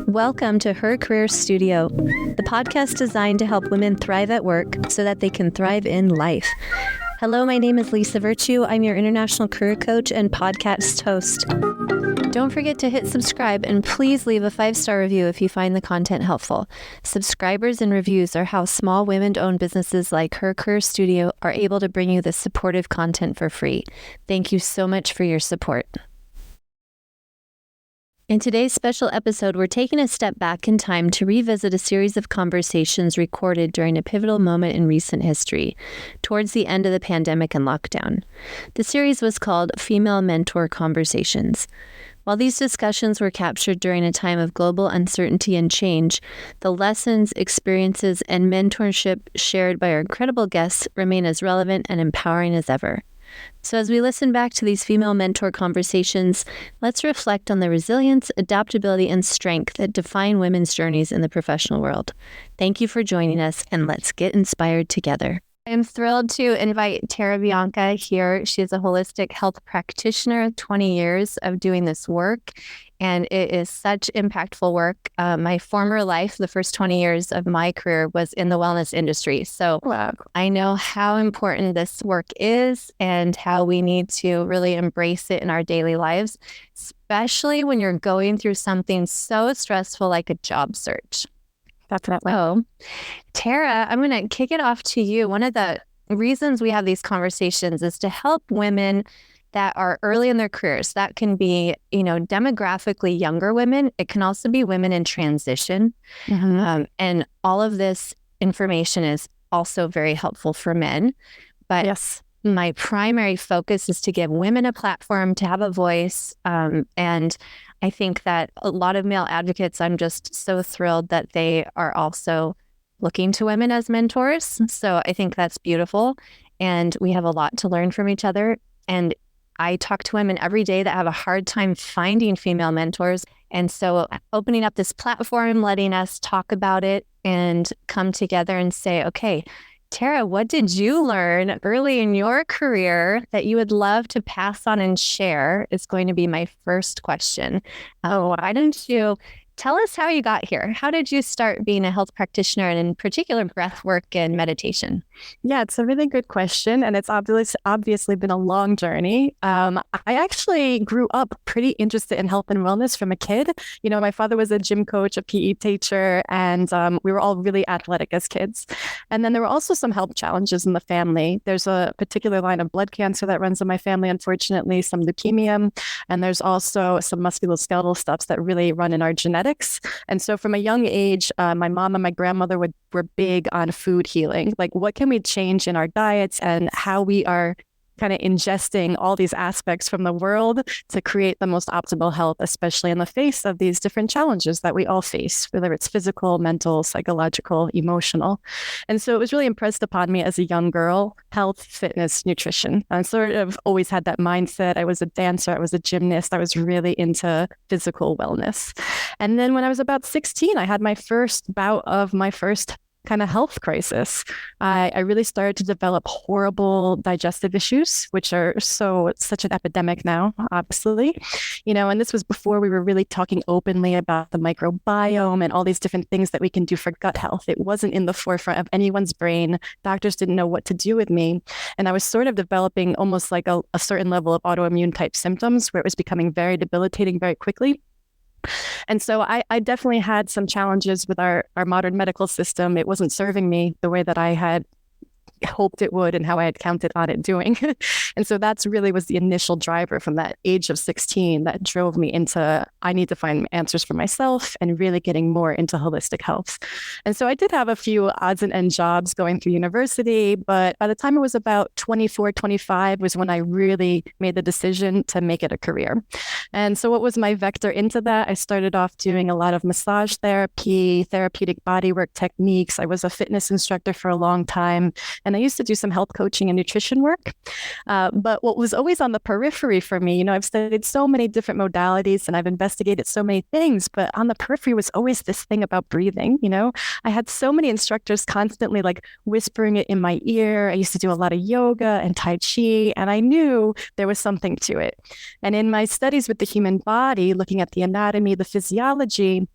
Welcome to Her Career Studio, the podcast designed to help women thrive at work so that they can thrive in life. Hello, my name is Lisa Virtue. I'm your international career coach and podcast host. Don't forget to hit subscribe and please leave a 5-star review if you find the content helpful. Subscribers and reviews are how small women-owned businesses like Her Career Studio are able to bring you this supportive content for free. Thank you so much for your support. In today's special episode, we're taking a step back in time to revisit a series of conversations recorded during a pivotal moment in recent history, towards the end of the pandemic and lockdown. The series was called Female Mentor Conversations. While these discussions were captured during a time of global uncertainty and change, the lessons, experiences, and mentorship shared by our incredible guests remain as relevant and empowering as ever. So as we listen back to these female mentor conversations, let's reflect on the resilience, adaptability, and strength that define women's journeys in the professional world. Thank you for joining us, and let's get inspired together. I'm thrilled to invite Tara Bianca here. She is a holistic health practitioner, 20 years of doing this work, and it is such impactful work. My former life, the first 20 years of my career, was in the wellness industry. So wow. I know how important this work is and how we need to really embrace it in our daily lives, especially when you're going through something so stressful like a job search. Definitely. So, Tara, I'm going to kick it off to you. One of the reasons we have these conversations is to help women that are early in their careers. That can be, demographically younger women. It can also be women in transition. Mm-hmm. And all of this information is also very helpful for men. But yes, my primary focus is to give women a platform to have a voice. And I think that a lot of male advocates, I'm just so thrilled that they are also looking to women as mentors. So I think that's beautiful. And we have a lot to learn from each other. And I talk to women every day that have a hard time finding female mentors. And so opening up this platform, letting us talk about it and come together and say, okay, Tara, what did you learn early in your career that you would love to pass on and share is going to be my first question. Why don't you tell us how you got here? How did you start being a health practitioner and in particular breathwork and meditation? Yeah, it's a really good question. And it's obviously been a long journey. I actually grew up pretty interested in health and wellness from a kid. My father was a gym coach, a PE teacher, and we were all really athletic as kids. And then there were also some health challenges in the family. There's a particular line of blood cancer that runs in my family, unfortunately, some leukemia. And there's also some musculoskeletal stuff that really run in our genetics. And so from a young age, my mom and my grandmother were big on food healing. Like, what can we change in our diets and how we are kind of ingesting all these aspects from the world to create the most optimal health, especially in the face of these different challenges that we all face, whether it's physical, mental, psychological, emotional. And so it was really impressed upon me as a young girl, health, fitness, nutrition. I sort of always had that mindset. I was a dancer, I was a gymnast, I was really into physical wellness. And then when I was about 16, I had my first bout of my first kind of health crisis. I really started to develop horrible digestive issues, which are such an epidemic now, obviously, and this was before we were really talking openly about the microbiome and all these different things that we can do for gut health. It wasn't in the forefront of anyone's brain. Doctors didn't know what to do with me. And I was sort of developing almost like a certain level of autoimmune type symptoms where it was becoming very debilitating very quickly. And so I definitely had some challenges with our modern medical system. It wasn't serving me the way that I had hoped it would and how I had counted on it doing. And so that's really was the initial driver from that age of 16 that drove me into, I need to find answers for myself and really getting more into holistic health. And so I did have a few odds and end jobs going through university, but by the time I was about 24, 25 was when I really made the decision to make it a career. And so what was my vector into that? I started off doing a lot of massage therapy, therapeutic bodywork techniques. I was a fitness instructor for a long time. And I used to do some health coaching and nutrition work. But what was always on the periphery for me, I've studied so many different modalities and I've investigated so many things, but on the periphery was always this thing about breathing. I had so many instructors constantly like whispering it in my ear. I used to do a lot of yoga and Tai Chi, and I knew there was something to it. And in my studies with the human body, looking at the anatomy, the physiology,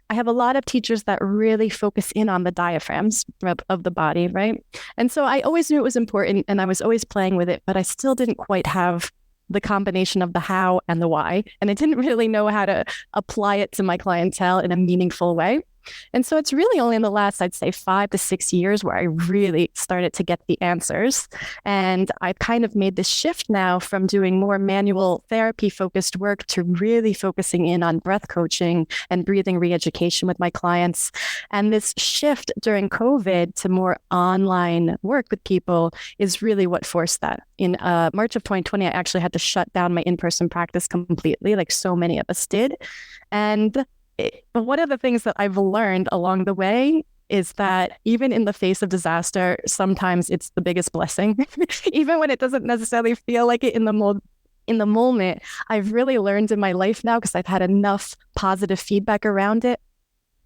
I have a lot of teachers that really focus in on the diaphragms of the body, right? And so I always knew it was important and I was always playing with it, but I still didn't quite have the combination of the how and the why. And I didn't really know how to apply it to my clientele in a meaningful way. And so it's really only in the last, I'd say, 5 to 6 years where I really started to get the answers. And I've kind of made this shift now from doing more manual therapy focused work to really focusing in on breath coaching and breathing re-education with my clients. And this shift during COVID to more online work with people is really what forced that. In March of 2020, I actually had to shut down my in-person practice completely, like so many of us did. And one of the things that I've learned along the way is that even in the face of disaster, sometimes it's the biggest blessing. Even when it doesn't necessarily feel like it in the moment, I've really learned in my life now, because I've had enough positive feedback around it,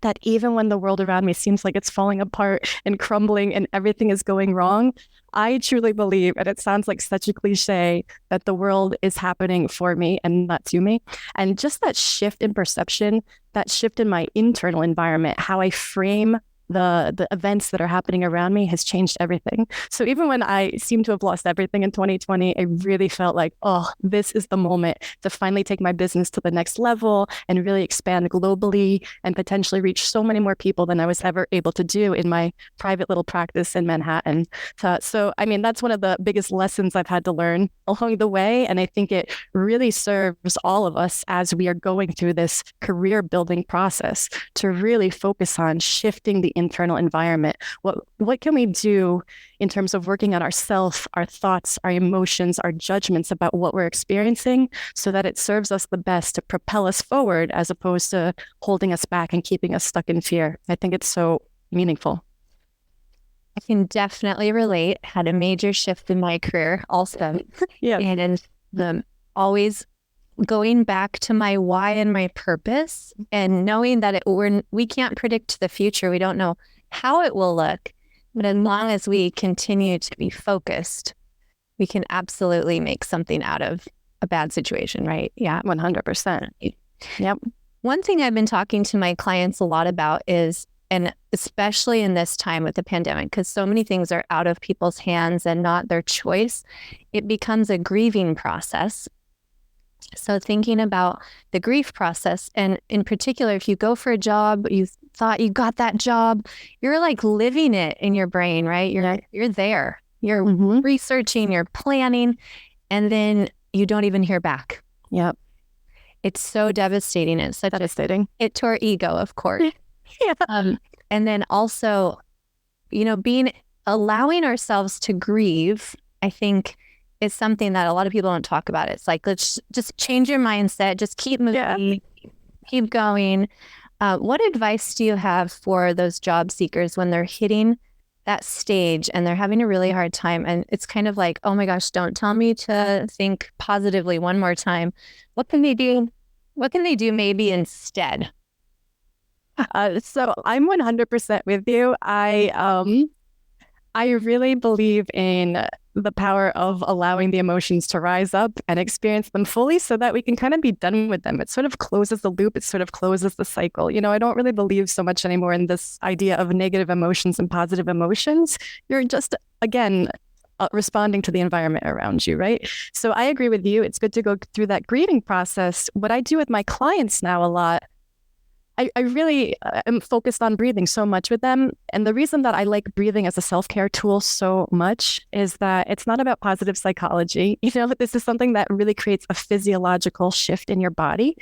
that even when the world around me seems like it's falling apart and crumbling and everything is going wrong, I truly believe, and it sounds like such a cliche, that the world is happening for me and not to me. And just that shift in perception, that shift in my internal environment, how I frame the events that are happening around me has changed everything. So even when I seem to have lost everything in 2020, I really felt like, oh, this is the moment to finally take my business to the next level and really expand globally and potentially reach so many more people than I was ever able to do in my private little practice in Manhattan. So, I mean, that's one of the biggest lessons I've had to learn along the way. And I think it really serves all of us as we are going through this career building process to really focus on shifting the internal environment. What can we do in terms of working on ourself, our thoughts, our emotions, our judgments about what we're experiencing, so that it serves us the best to propel us forward as opposed to holding us back and keeping us stuck in fear? I think it's so meaningful. I can definitely relate. Had a major shift in my career also. Yeah. And always going back to my why and my purpose, and knowing that we can't predict the future. We don't know how it will look, but as long as we continue to be focused, we can absolutely make something out of a bad situation, right? Yeah. 100%. Yep. One thing I've been talking to my clients a lot about is, and especially in this time with the pandemic, because so many things are out of people's hands and not their choice, it becomes a grieving process. So thinking about the grief process, and in particular, if you go for a job, you thought you got that job, you're like living it in your brain, right? You're there, you're researching, you're planning, and then you don't even hear back. Yep. It's so devastating. It's such devastating. A hit to our ego, of course. Yeah. And then also, allowing ourselves to grieve, I think, is something that a lot of people don't talk about. It's like, let's just change your mindset, just keep moving, keep going. What advice do you have for those job seekers when they're hitting that stage and they're having a really hard time? And it's kind of like, oh my gosh, don't tell me to think positively one more time. What can they do? What can they do maybe instead? So I'm 100% with you. I really believe in the power of allowing the emotions to rise up and experience them fully so that we can kind of be done with them. It sort of closes the loop. It sort of closes the cycle. I don't really believe so much anymore in this idea of negative emotions and positive emotions. You're just, again, responding to the environment around you, right? So I agree with you. It's good to go through that grieving process. What I do with my clients now a lot, I really am focused on breathing so much with them. And the reason that I like breathing as a self-care tool so much is that it's not about positive psychology. This is something that really creates a physiological shift in your body.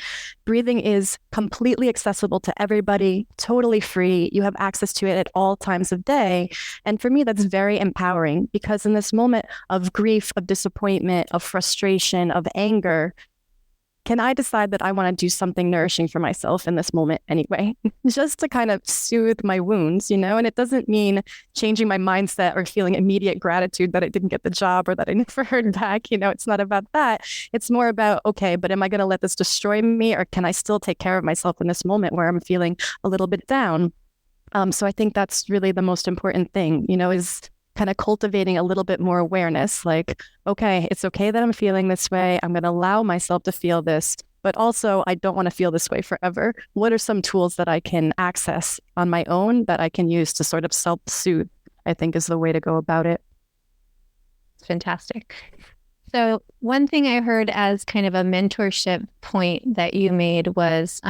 Breathing is completely accessible to everybody, totally free. You have access to it at all times of day. And for me, that's very empowering, because in this moment of grief, of disappointment, of frustration, of anger, can I decide that I want to do something nourishing for myself in this moment anyway, just to kind of soothe my wounds, and it doesn't mean changing my mindset or feeling immediate gratitude that I didn't get the job or that I never heard back. It's not about that. It's more about, okay, but am I going to let this destroy me, or can I still take care of myself in this moment where I'm feeling a little bit down? So I think that's really the most important thing, is kind of cultivating a little bit more awareness, like, okay, it's okay that I'm feeling this way. I'm going to allow myself to feel this, but also I don't want to feel this way forever. What are some tools that I can access on my own that I can use to sort of self-soothe, I think is the way to go about it. Fantastic. So one thing I heard as kind of a mentorship point that you made was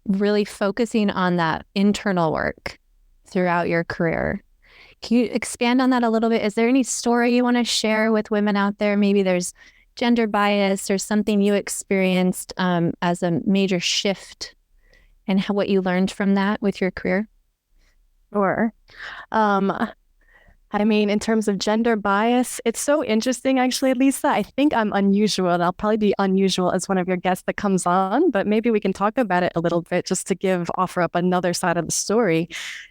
really focusing on that internal work throughout your career. Can you expand on that a little bit? Is there any story you want to share with women out there? Maybe there's gender bias or something you experienced as a major shift and what you learned from that with your career? Sure. I mean, in terms of gender bias, it's so interesting, actually, Lisa. I think I'm unusual, and I'll probably be unusual as one of your guests that comes on, but maybe we can talk about it a little bit just to offer up another side of the story.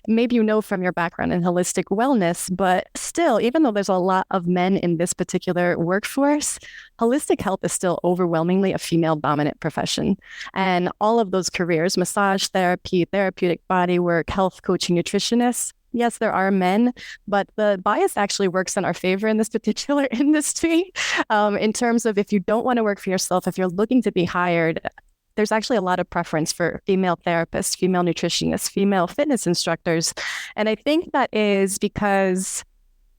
Maybe you know from your background in holistic wellness, but still, even though there's a lot of men in this particular workforce, holistic health is still overwhelmingly a female-dominant profession. And all of those careers, massage therapy, therapeutic body work, health coaching, nutritionists, yes, there are men, but the bias actually works in our favor in this particular industry. In terms of if you don't want to work for yourself, if you're looking to be hired, there's actually a lot of preference for female therapists, female nutritionists, female fitness instructors. And I think that is because,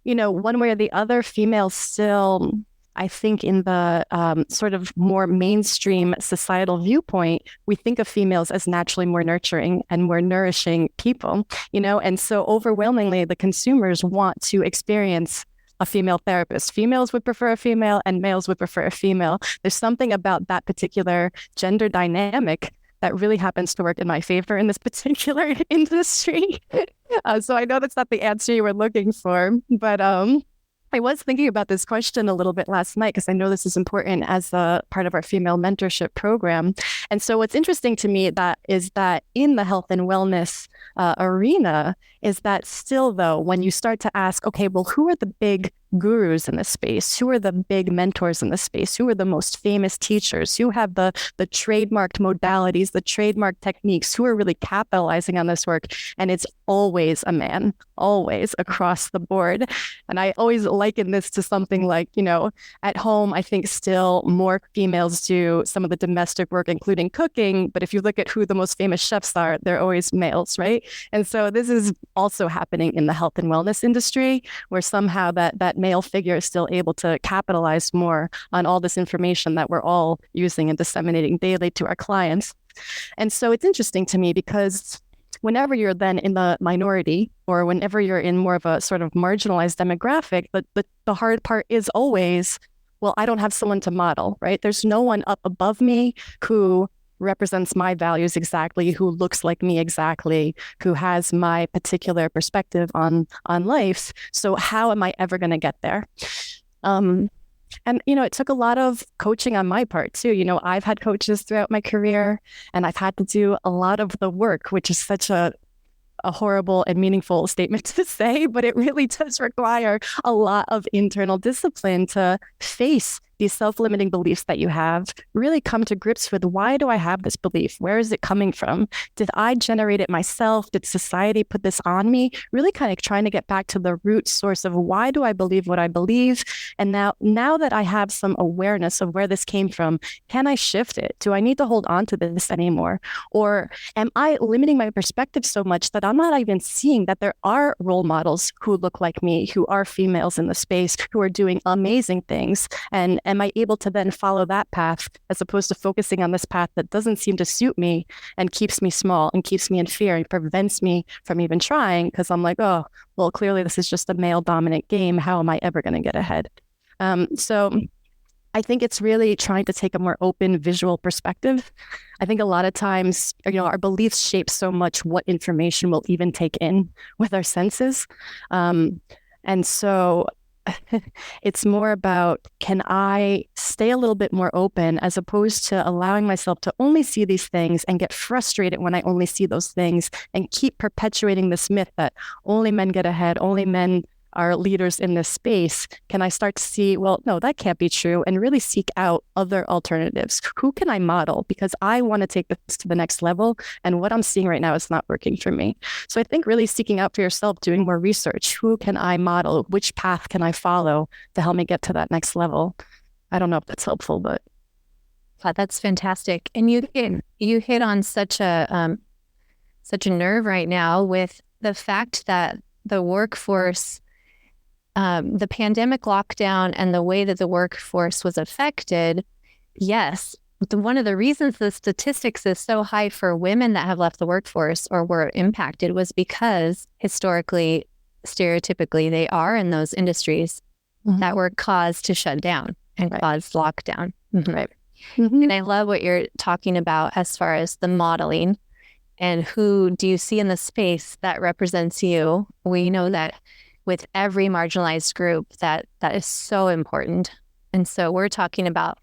one way or the other, females still, I think in the sort of more mainstream societal viewpoint, we think of females as naturally more nurturing and more nourishing people, and so overwhelmingly the consumers want to experience a female therapist. Females would prefer a female and males would prefer a female. There's something about that particular gender dynamic that really happens to work in my favor in this particular industry. So I know that's not the answer you were looking for, but I was thinking about this question a little bit last night because I know this is important as a part of our female mentorship program. And so what's interesting to me is that in the health and wellness arena is that still, though, when you start to ask, okay, well, who are the big gurus in this space? Who are the big mentors in this space? Who are the most famous teachers? Who have the trademarked modalities, the trademark techniques? Who are really capitalizing on this work? And it's always a man, always across the board. And I always liken this to something like, at home, I think still more females do some of the domestic work, including cooking. But if you look at who the most famous chefs are, they're always males, right? And so this is also happening in the health and wellness industry, where somehow that male figure is still able to capitalize more on all this information that we're all using and disseminating daily to our clients. And so it's interesting to me because whenever you're then in the minority or whenever you're in more of a sort of marginalized demographic, the hard part is always, well, I don't have someone to model, right? There's no one up above me who represents my values exactly, who looks like me exactly, who has my particular perspective on life. So how am I ever going to get there? And, it took a lot of coaching on my part too. I've had coaches throughout my career and I've had to do a lot of the work, which is such a horrible and meaningful statement to say, but it really does require a lot of internal discipline to face these self-limiting beliefs that you have, really come to grips with, why do I have this belief? Where is it coming from? Did I generate it myself? Did society put this on me? Really kind of trying to get back to the root source of why do I believe what I believe? And now that I have some awareness of where this came from, can I shift it? Do I need to hold on to this anymore? Or am I limiting my perspective so much that I'm not even seeing that there are role models who look like me, who are females in the space, who are doing amazing things? And am I able to then follow that path as opposed to focusing on this path that doesn't seem to suit me and keeps me small and keeps me in fear and prevents me from even trying because I'm like, oh, well, clearly this is just a male dominant game. How am I ever going to get ahead? So I think it's really trying to take a more open visual perspective. I think a lot of times, our beliefs shape so much what information we'll even take in with our senses. And so it's more about, can I stay a little bit more open as opposed to allowing myself to only see these things and get frustrated when I only see those things and keep perpetuating this myth that only men get ahead, only men are leaders in this space? Can I start to see, well, no, that can't be true, and really seek out other alternatives? Who can I model? Because I want to take this to the next level, and what I'm seeing right now is not working for me. So I think really seeking out for yourself, doing more research. Who can I model? Which path can I follow to help me get to that next level? I don't know if that's helpful, but... Wow, that's fantastic. And you hit on such a nerve right now with the fact that the workforce, the pandemic lockdown and the way that the workforce was affected. Yes, one of the reasons the statistics is so high for women that have left the workforce or were impacted was because historically, stereotypically, they are in those industries that were caused to shut down and caused lockdown. Right. And I love what you're talking about as far as the modeling and who do you see in the space that represents you. We know that with every marginalized group that is so important. And so we're talking about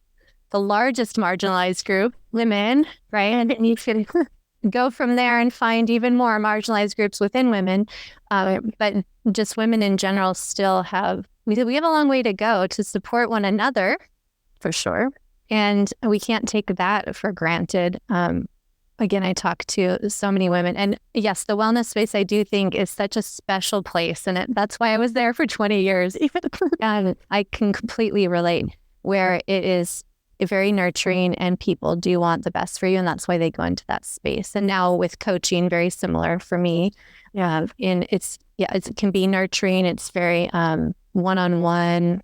the largest marginalized group, women, right? And you can go from there and find even more marginalized groups within women. But just women in general still have, we have a long way to go to support one another. For sure. And we can't take that for granted. Again, I talk to so many women. And yes, the wellness space, I do think, is such a special place. And that's why I was there for 20 years. And I can completely relate where it is very nurturing and people do want the best for you. And that's why they go into that space. And now with coaching, very similar for me. It can be nurturing. It's very one-on-one.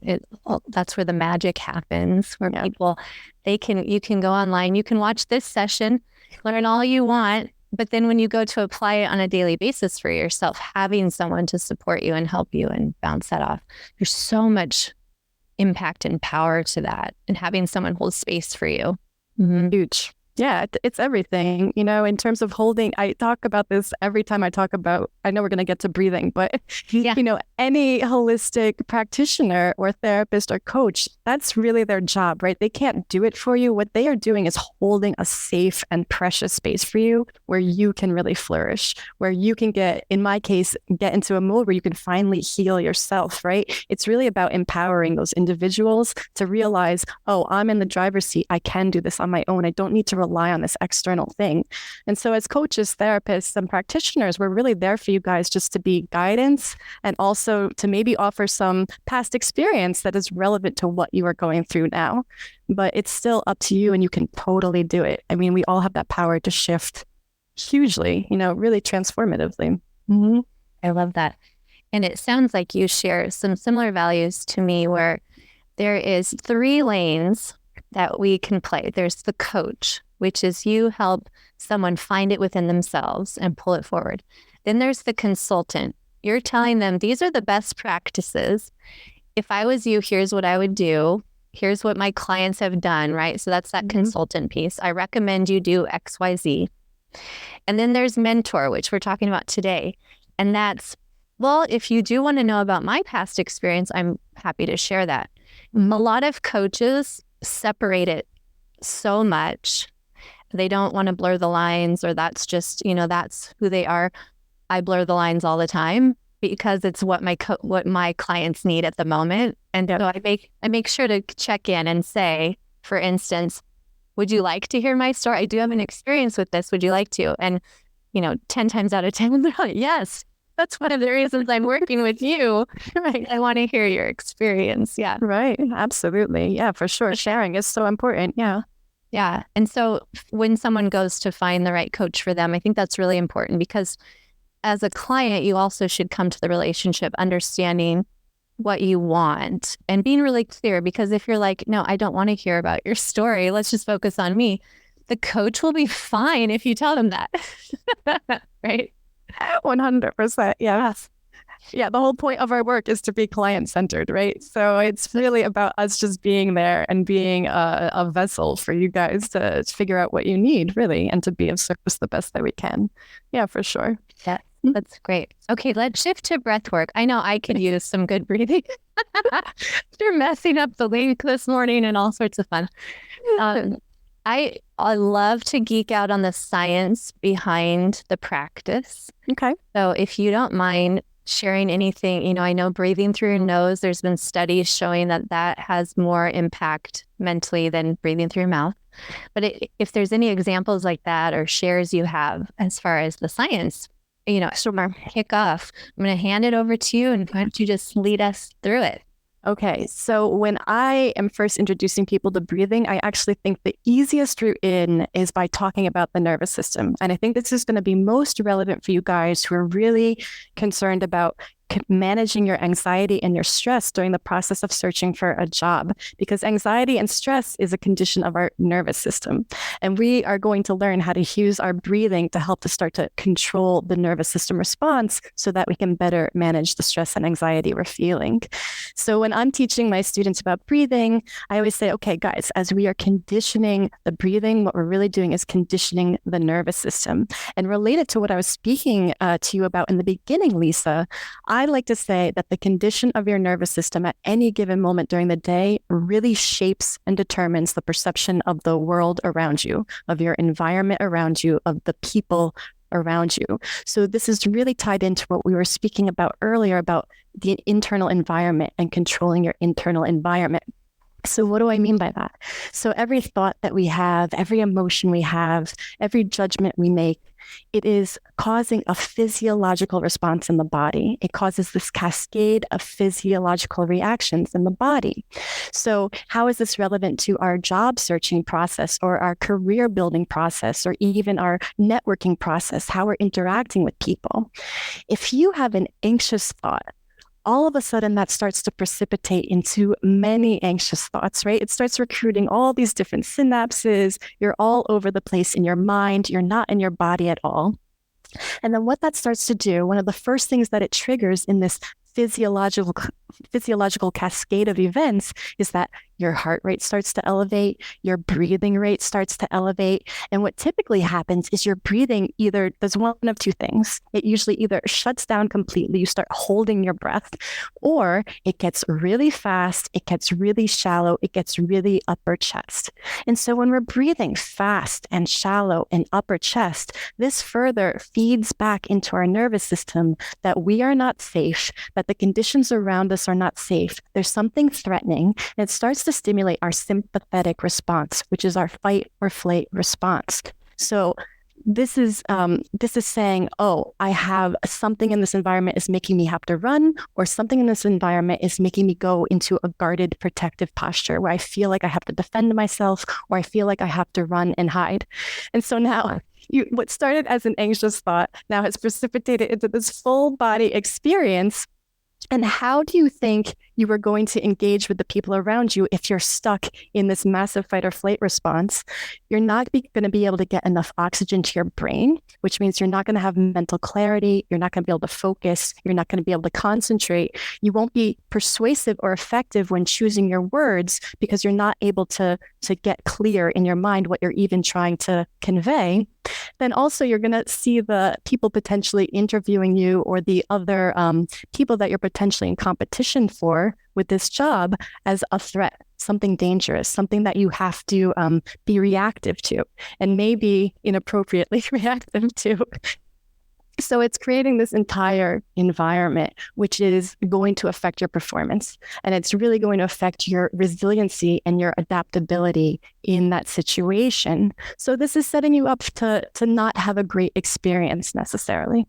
That's where the magic happens, where people, you can go online, you can watch this session, learn all you want, but then when you go to apply it on a daily basis for yourself, having someone to support you and help you and bounce that off, there's so much impact and power to that, and having someone hold space for you. Huge. Yeah, it's everything, in terms of holding. I talk about this every time I talk about, I know we're going to get to breathing, but, any holistic practitioner or therapist or coach, that's really their job, right? They can't do it for you. What they are doing is holding a safe and precious space for you where you can really flourish, where you can in my case, get into a mode where you can finally heal yourself, right? It's really about empowering those individuals to realize, oh, I'm in the driver's seat. I can do this on my own. I don't need to rely on this external thing. And so as coaches, therapists, and practitioners, we're really there for you guys just to be guidance and also to maybe offer some past experience that is relevant to what you are going through now. But it's still up to you and you can totally do it. I mean, we all have that power to shift hugely, really transformatively. I love that. And it sounds like you share some similar values to me where there is 3 lanes that we can play. There's the coach, which is you help someone find it within themselves and pull it forward. Then there's the consultant. You're telling them, these are the best practices. If I was you, here's what I would do. Here's what my clients have done, right? So that's that consultant piece. I recommend you do X, Y, Z. And then there's mentor, which we're talking about today. And that's, well, if you do want to know about my past experience, I'm happy to share that. A lot of coaches separate it so much. They don't want to blur the lines, or that's just, that's who they are. I blur the lines all the time because it's what my clients need at the moment. And so I make sure to check in and say, for instance, would you like to hear my story? I do have an experience with this. Would you like to? And, 10 times out of 10, they're like, yes, that's one of the reasons I'm working with you. Right. I want to hear your experience. Yeah. Right. Absolutely. Yeah, for sure. Sharing is so important. Yeah. Yeah. And so when someone goes to find the right coach for them, I think that's really important because as a client, you also should come to the relationship understanding what you want and being really clear, because if you're like, no, I don't want to hear about your story, let's just focus on me, the coach will be fine if you tell them that. Right? 100%. Yes. Yeah. The whole point of our work is to be client-centered, right? So it's really about us just being there and being a vessel for you guys to figure out what you need, really, and to be of service the best that we can. Yeah, for sure. Yeah. That's great. Okay, let's shift to breathwork. I know I could use some good breathing. You're messing up the link this morning and all sorts of fun. I love to geek out on the science behind the practice. Okay. So if you don't mind sharing anything, I know breathing through your nose, there's been studies showing that has more impact mentally than breathing through your mouth. But if there's any examples like that or shares you have as far as the science, so kick off. I'm going to hand it over to you, and why don't you just lead us through it? Okay, so when I am first introducing people to breathing, I actually think the easiest route in is by talking about the nervous system. And I think this is going to be most relevant for you guys who are really concerned about managing your anxiety and your stress during the process of searching for a job, because anxiety and stress is a condition of our nervous system. And we are going to learn how to use our breathing to help to start to control the nervous system response so that we can better manage the stress and anxiety we're feeling. So when I'm teaching my students about breathing, I always say, okay, guys, as we are conditioning the breathing, what we're really doing is conditioning the nervous system. And related to what I was speaking to you about in the beginning, Lisa, I like to say that the condition of your nervous system at any given moment during the day really shapes and determines the perception of the world around you, of your environment around you, of the people around you. So this is really tied into what we were speaking about earlier about the internal environment and controlling your internal environment. So what do I mean by that? So every thought that we have, every emotion we have, every judgment we make, it is causing a physiological response in the body. It causes this cascade of physiological reactions in the body. So how is this relevant to our job searching process or our career building process or even our networking process, how we're interacting with people? If you have an anxious thought, all of a sudden that starts to precipitate into many anxious thoughts, right? It starts recruiting all these different synapses. You're all over the place in your mind. You're not in your body at all. And then what that starts to do, one of the first things that it triggers in this physiological cascade of events is that your heart rate starts to elevate, your breathing rate starts to elevate. And what typically happens is your breathing either does one of two things. It usually either shuts down completely, you start holding your breath, or it gets really fast, it gets really shallow, it gets really upper chest. And so when we're breathing fast and shallow and upper chest, this further feeds back into our nervous system that we are not safe, that the conditions around us are not safe. There's something threatening, and it starts to stimulate our sympathetic response, which is our fight or flight response. So this is saying, oh, I have something in this environment is making me have to run, or something in this environment is making me go into a guarded protective posture where I feel like I have to defend myself, or I feel like I have to run and hide. And so now what started as an anxious thought now has precipitated into this full body experience. And how do you think you are going to engage with the people around you if you're stuck in this massive fight or flight response? You're not going to be able to get enough oxygen to your brain, which means you're not going to have mental clarity. You're not going to be able to focus. You're not going to be able to concentrate. You won't be persuasive or effective when choosing your words because you're not able to get clear in your mind what you're even trying to convey. Then also you're going to see the people potentially interviewing you or the other people that you're potentially in competition for with this job as a threat, something dangerous, something that you have to be reactive to, and maybe inappropriately reactive to. So it's creating this entire environment, which is going to affect your performance. And it's really going to affect your resiliency and your adaptability in that situation. So this is setting you up to not have a great experience necessarily.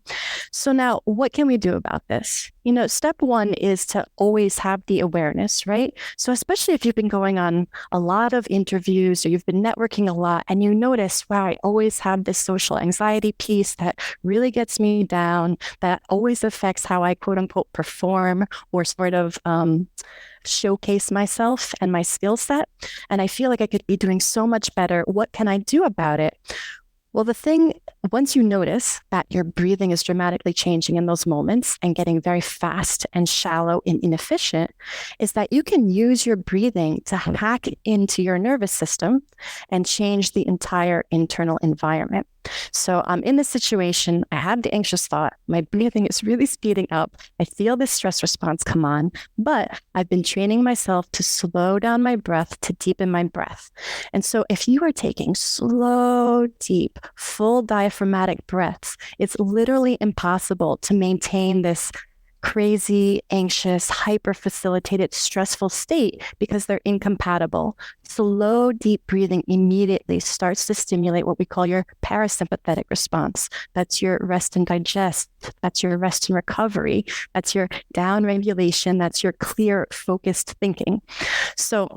So now what can we do about this? Step one is to always have the awareness, right? So especially if you've been going on a lot of interviews or you've been networking a lot and you notice, wow, I always have this social anxiety piece that really gets me down, that always affects how I quote unquote perform or sort of showcase myself and my skill set. And I feel like I could be doing so much better. What can I do about it? Well, the thing, once you notice that your breathing is dramatically changing in those moments and getting very fast and shallow and inefficient, is that you can use your breathing to hack into your nervous system and change the entire internal environment. So I'm in this situation, I have the anxious thought, my breathing is really speeding up, I feel this stress response come on, but I've been training myself to slow down my breath, to deepen my breath. And so if you are taking slow, deep, full diaphragmatic breaths, it's literally impossible to maintain this crazy, anxious, hyper-facilitated, stressful state because they're incompatible. Slow, deep breathing immediately starts to stimulate what we call your parasympathetic response. That's your rest and digest. That's your rest and recovery. That's your down regulation. That's your clear, focused thinking. So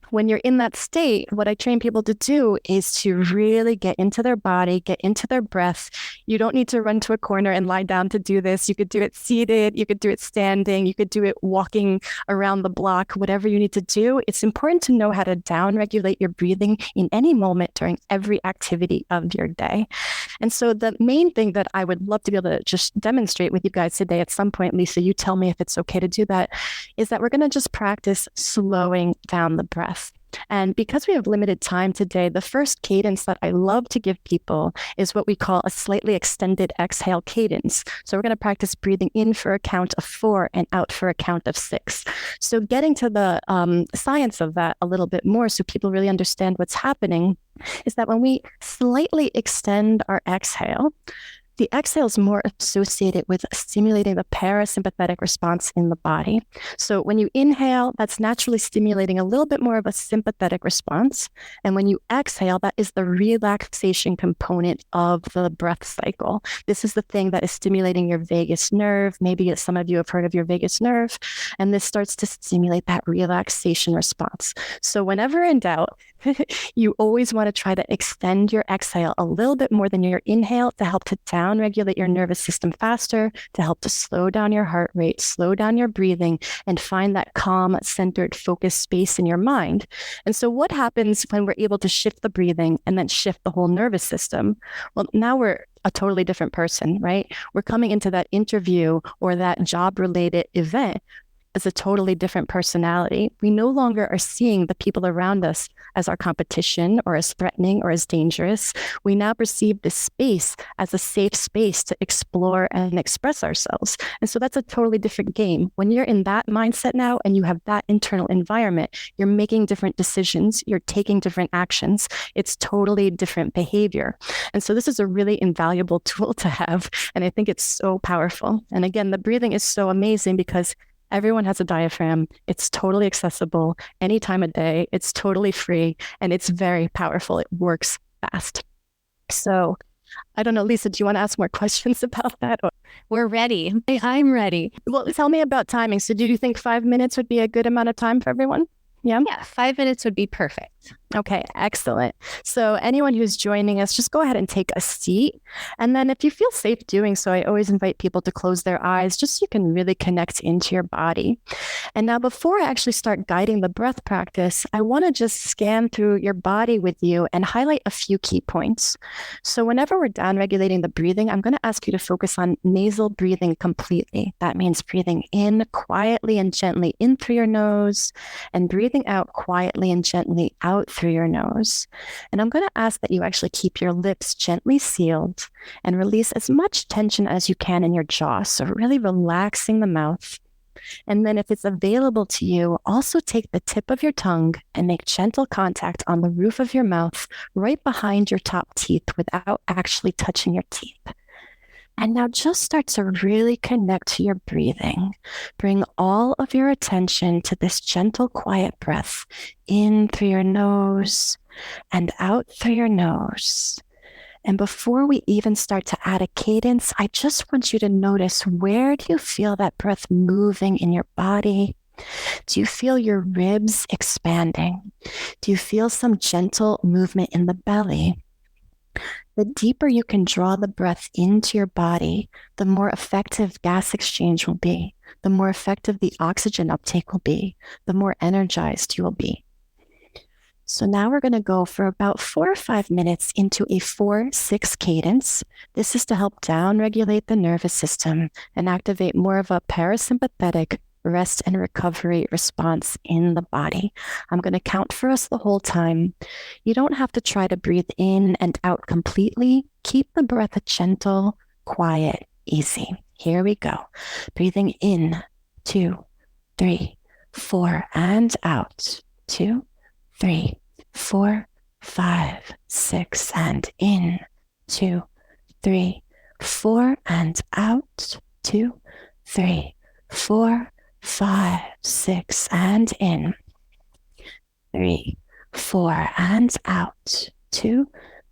when you're in that state, what I train people to do is to really get into their body, get into their breath. You don't need to run to a corner and lie down to do this. You could do it seated. You could do it standing. You could do it walking around the block, whatever you need to do. It's important to know how to down-regulate your breathing in any moment during every activity of your day. And so the main thing that I would love to be able to just demonstrate with you guys today at some point, Lisa, you tell me if it's okay to do that, is that we're going to just practice slowing down the breath. And because we have limited time today, the first cadence that I love to give people is what we call a slightly extended exhale cadence. So we're going to practice breathing in for a count of 4 and out for a count of 6. So getting to the science of that a little bit more so people really understand what's happening is that when we slightly extend our exhale, the exhale is more associated with stimulating the parasympathetic response in the body. So when you inhale, that's naturally stimulating a little bit more of a sympathetic response. And when you exhale, that is the relaxation component of the breath cycle. This is the thing that is stimulating your vagus nerve. Maybe some of you have heard of your vagus nerve. And this starts to stimulate that relaxation response. So whenever in doubt, you always want to try to extend your exhale a little bit more than your inhale to help to down-regulate your nervous system faster, to help to slow down your heart rate, slow down your breathing, and find that calm, centered, focused space in your mind. And so what happens when we're able to shift the breathing and then shift the whole nervous system? Well, now we're a totally different person, right? We're coming into that interview or that job-related event as a totally different personality. We no longer are seeing the people around us as our competition or as threatening or as dangerous. We now perceive this space as a safe space to explore and express ourselves. And so that's a totally different game. When you're in that mindset now and you have that internal environment, you're making different decisions, you're taking different actions. It's totally different behavior. And so this is a really invaluable tool to have. And I think it's so powerful. And again, the breathing is so amazing because everyone has a diaphragm. It's totally accessible any time of day. It's totally free and it's very powerful. It works fast. So I don't know, Lisa, do you want to ask more questions about that? We're ready. I'm ready. Well, tell me about timing. So do you think 5 minutes would be a good amount of time for everyone? Yeah, 5 minutes would be perfect. Okay, excellent. So anyone who's joining us, just go ahead and take a seat. And then if you feel safe doing so, I always invite people to close their eyes just so you can really connect into your body. And now before I actually start guiding the breath practice, I want to just scan through your body with you and highlight a few key points. So whenever we're down regulating the breathing, I'm going to ask you to focus on nasal breathing completely. That means breathing in quietly and gently in through your nose and breathing out quietly and gently out through your nose. And I'm going to ask that you actually keep your lips gently sealed and release as much tension as you can in your jaw. So really relaxing the mouth. And then if it's available to you, also take the tip of your tongue and make gentle contact on the roof of your mouth right behind your top teeth without actually touching your teeth. And now just start to really connect to your breathing. Bring all of your attention to this gentle, quiet breath in through your nose and out through your nose. And before we even start to add a cadence, I just want you to notice, where do you feel that breath moving in your body? Do you feel your ribs expanding? Do you feel some gentle movement in the belly? The deeper you can draw the breath into your body, the more effective gas exchange will be, the more effective the oxygen uptake will be, the more energized you will be. So now we're going to go for about 4 or 5 minutes into a 4-6 cadence. This is to help down-regulate the nervous system and activate more of a parasympathetic rest and recovery response in the body. I'm going to count for us the whole time. You don't have to try to breathe in and out completely. Keep the breath gentle, quiet, easy. Here we go. Breathing in, 2, 3, 4, and out. 2, 3, 4, 5, 6, and in. 2, 3, 4, and out. 2, 3, 4, 5, 6, and in. 3, 4, and out. 2,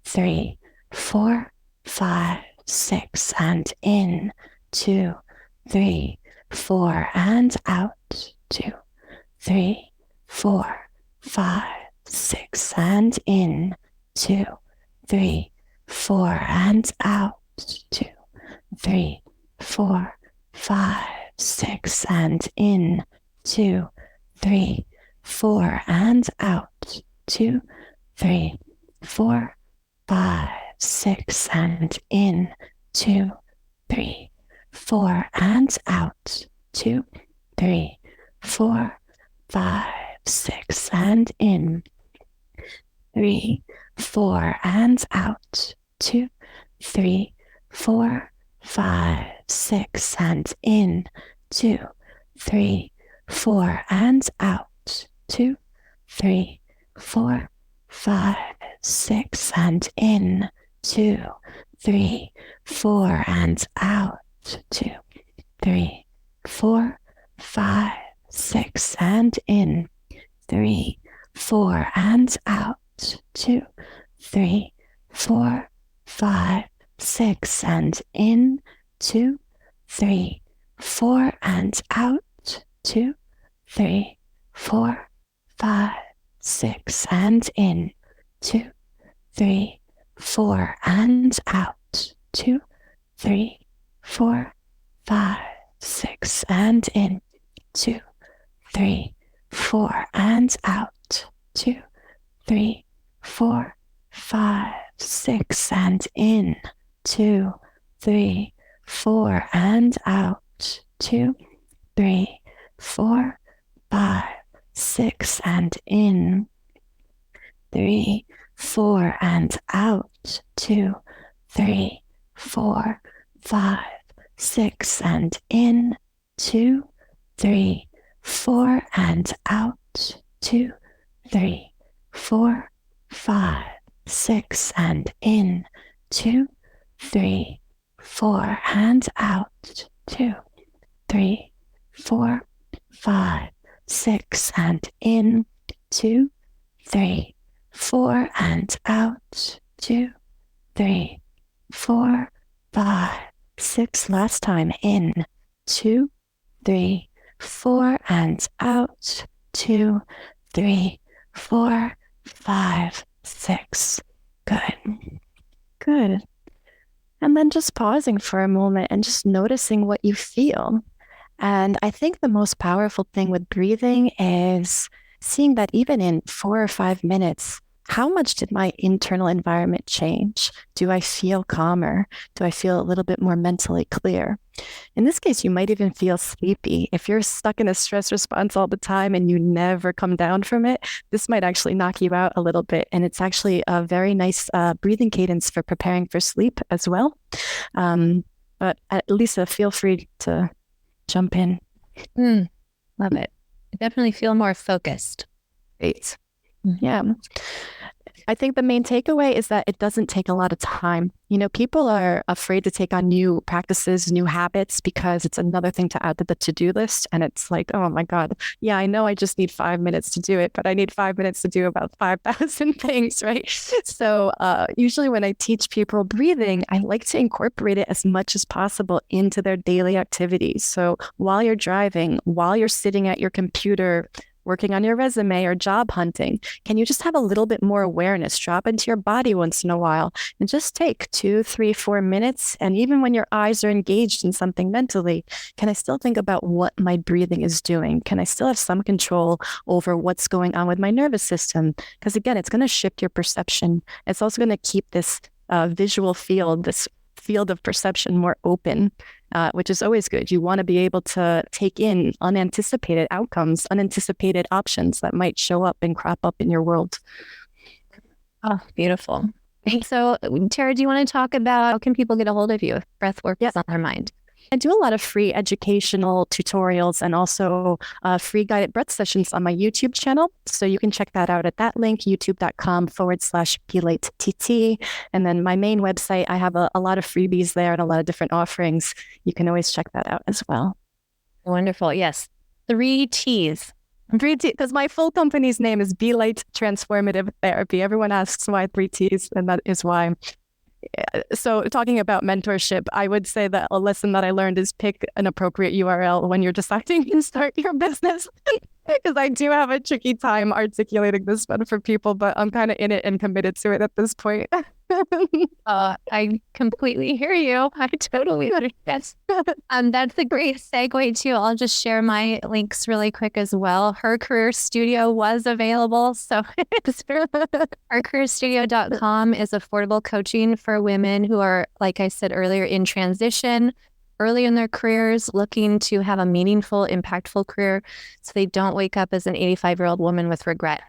3, 4, 5, 6, and in. 2, 3, 4, and out. 2, 3, 4, 5, 6, and in. 2, 3, 4, and out. 2, 3, 4, 5, 6, and in. 2, 3, 4, and out. 2, 3, 4, 5, 6, and in. 2, 3, 4, and out. 2, 3, 4, 5, 6, and in. 3, 4, and out. 2, 3, 4, 5, 6, and in. 2, 3, 4, and out. 2, 3, 4, 5, 6, and in. 2, 3, 4, and out. 2, 3, 4, 5, 6, and in. 3, 4, and out. 2, 3, 4, 5, 6, and in. 2, 3, 4, and out. 2, 3, 4, 5, 6, and in. 2, 3, 4, and out. 2, 3, 4, 5, 6, and in. 2, 3, 4, and out. 2, 3, 4, 5, 6, and in. 2, 3, 4, and out. 2, 3, 4, 5, 6, and in. 3, 4, and out. 2, 3, 4, 5, 6, and in. 2, 3, 4, and out. 2, 3, 4, 5, 6, and in. 2, 3, 4, and out. 2, 3, 4, 5, 6, and in. 2, 3, 4, and out. 2, 3, 4, 5, 6. Last time. In. 2, 3, 4, and out. 2, 3, 4, 5, 6. Good. Good. And then just pausing for a moment and just noticing what you feel. And I think the most powerful thing with breathing is seeing that even in 4 or 5 minutes, how much did my internal environment change? Do I feel calmer? Do I feel a little bit more mentally clear? In this case, you might even feel sleepy. If you're stuck in a stress response all the time and you never come down from it, this might actually knock you out a little bit. And it's actually a very nice breathing cadence for preparing for sleep as well. But Lisa, feel free to jump in. Love it. I definitely feel more focused. Great. Yeah. I think the main takeaway is that it doesn't take a lot of time. You know, people are afraid to take on new practices, new habits, because it's another thing to add to the to-do list. And it's like, oh my God, yeah, I know I just need 5 minutes to do it, but I need 5 minutes to do about 5,000 things, right? So usually when I teach people breathing, I like to incorporate it as much as possible into their daily activities. So while you're driving, while you're sitting at your computer, working on your resume or job hunting, can you just have a little bit more awareness? Drop into your body once in a while and just take 2, 3, 4 minutes. And even when your eyes are engaged in something mentally, can I still think about what my breathing is doing? Can I still have some control over what's going on with my nervous system? Because again, it's going to shift your perception. It's also going to keep this visual field, this field of perception more open, which is always good. You want to be able to take in unanticipated outcomes, unanticipated options that might show up and crop up in your world. Oh, beautiful. So, Tara, do you want to talk about how can people get a hold of you if breathwork is on their mind? I do a lot of free educational tutorials and also free guided breath sessions on my YouTube channel. So you can check that out at that link, youtube.com/BeLateTT. And then my main website, I have a lot of freebies there and a lot of different offerings. You can always check that out as well. Wonderful. Yes. 3 T's. Because my full company's name is Be Light Transformative Therapy. Everyone asks why 3 T's, and that is why. So talking about mentorship, I would say that a lesson that I learned is pick an appropriate URL when you're deciding to start your business. Because I do have a tricky time articulating this one for people, but I'm kind of in it and committed to it at this point. I completely hear you. I totally understand. That's a great segue too. I'll just share my links really quick as well. Her Career Studio was available. So hercareerstudio.com is affordable coaching for women who are, like I said earlier, in transition, early in their careers, looking to have a meaningful, impactful career so they don't wake up as an 85-year-old woman with regret.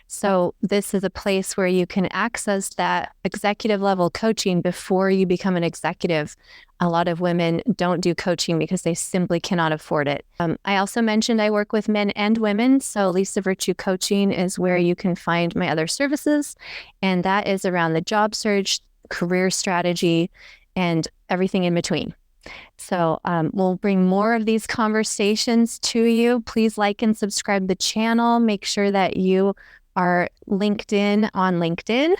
So this is a place where you can access that executive level coaching before you become an executive. A lot of women don't do coaching because they simply cannot afford it. I also mentioned I work with men and women. So Lisa Virtue Coaching is where you can find my other services. And that is around the job search, career strategy, and everything in between. So we'll bring more of these conversations to you. Please like and subscribe the channel. Make sure that you are linked in on LinkedIn.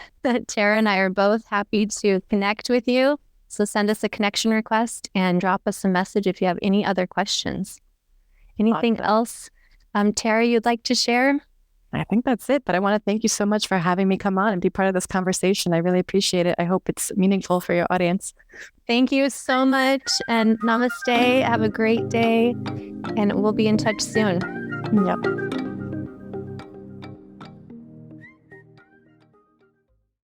Tara and I are both happy to connect with you. So send us a connection request and drop us a message if you have any other questions. Anything else, Tara, you'd like to share? I think that's it, but I want to thank you so much for having me come on and be part of this conversation. I really appreciate it. I hope it's meaningful for your audience. Thank you so much, and namaste. Have a great day, and we'll be in touch soon. Yep.